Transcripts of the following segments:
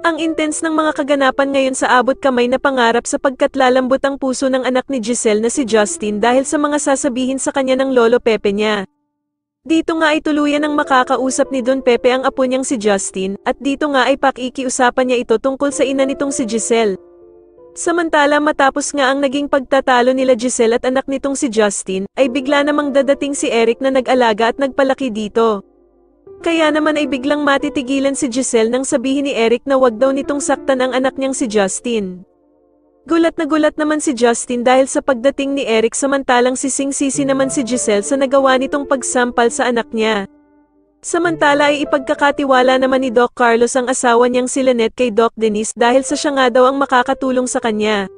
Ang intense ng mga kaganapan ngayon sa abot kamay na pangarap sapagkat lalambot ang puso ng anak ni Giselle na si Justin dahil sa mga sasabihin sa kanya ng lolo Pepe niya. Dito nga ay tuluyan ang makakausap ni Don Pepe ang apo niyang si Justin, at dito nga ay pakikiusapan niya ito tungkol sa ina nitong si Giselle. Samantala matapos nga ang naging pagtatalo nila Giselle at anak nitong si Justin, ay bigla namang dadating si Eric na nag-alaga at nagpalaki dito. Kaya naman ay biglang matitigilan si Giselle nang sabihin ni Eric na wag daw nitong saktan ang anak niyang si Justin. Gulat naman si Justin dahil sa pagdating ni Eric samantalang sising-sisi naman si Giselle sa nagawa nitong pagsampal sa anak niya. Samantala ay ipagkakatiwala naman ni Doc Carlos ang asawa niyang si Lynette kay Doc Denise dahil sa siya nga daw ang makakatulong sa kanya.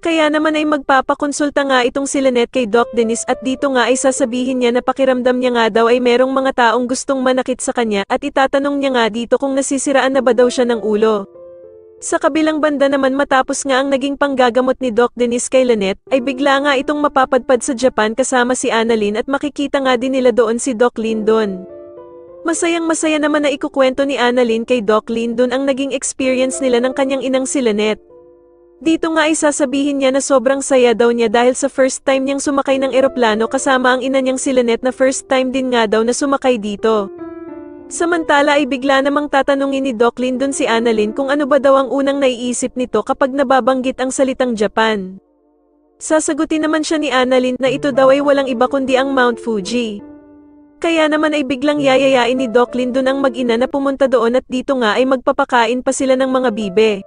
Kaya naman ay magpapakonsulta nga itong si Lynette kay Doc Denise at dito nga ay sasabihin niya na pakiramdam niya nga daw ay merong mga taong gustong manakit sa kanya at itatanong niya nga dito kung nasisiraan na ba daw siya ng ulo. Sa kabilang banda naman matapos nga ang naging panggagamot ni Doc Denise kay Lynette, ay bigla nga itong mapapadpad sa Japan kasama si Annalyn at makikita nga din nila doon si Doc Lyndon. Masayang-masaya naman na ikukwento ni Annalyn kay Doc Lyndon ang naging experience nila ng kanyang inang si Lynette. Dito nga ay sasabihin niya na sobrang saya daw niya dahil sa first time niyang sumakay ng eroplano kasama ang ina niyang si Lynette na first time din nga daw na sumakay dito. Samantala ay bigla namang tatanungin ni Doc Lyndon si Annalyn kung ano ba daw ang unang naiisip nito kapag nababanggit ang salitang Japan. Sasagutin naman siya ni Annalyn na ito daw ay walang iba kundi ang Mount Fuji. Kaya naman ay biglang yayayain ni Doc Lyndon ang mag-ina na pumunta doon at dito nga ay magpapakain pa sila ng mga bibe.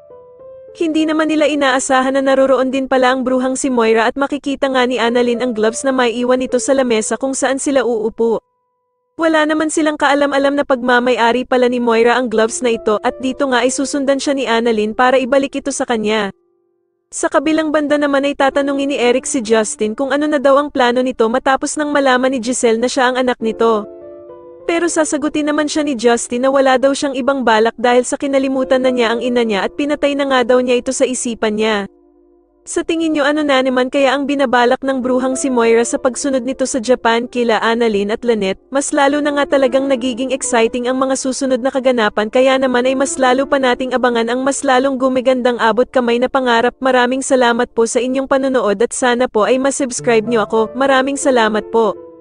Hindi naman nila inaasahan na naroroon din pala ang bruhang si Moira at makikita nga ni Annalyn ang gloves na maiiwan nito sa lamesa kung saan sila uupo. Wala naman silang kaalam-alam na pagmamay-ari pala ni Moira ang gloves na ito at dito nga ay susundan siya ni Annalyn para ibalik ito sa kanya. Sa kabilang banda naman ay tatanungin ni Eric si Justin kung ano na daw ang plano nito matapos nang malaman ni Giselle na siya ang anak nito. Pero sasagutin naman siya ni Justin na wala daw siyang ibang balak dahil sa kinalimutan na niya ang ina niya at pinatay na nga daw niya ito sa isipan niya. Sa tingin niyo ano na naman kaya ang binabalak ng bruhang si Moira sa pagsunod nito sa Japan kila Annalyn at Lynette? Mas lalo na nga talagang nagiging exciting ang mga susunod na kaganapan kaya naman ay mas lalo pa nating abangan ang mas lalong gumigandang abot kamay na pangarap. Maraming salamat po sa inyong panonood at sana po ay masubscribe niyo ako. Maraming salamat po.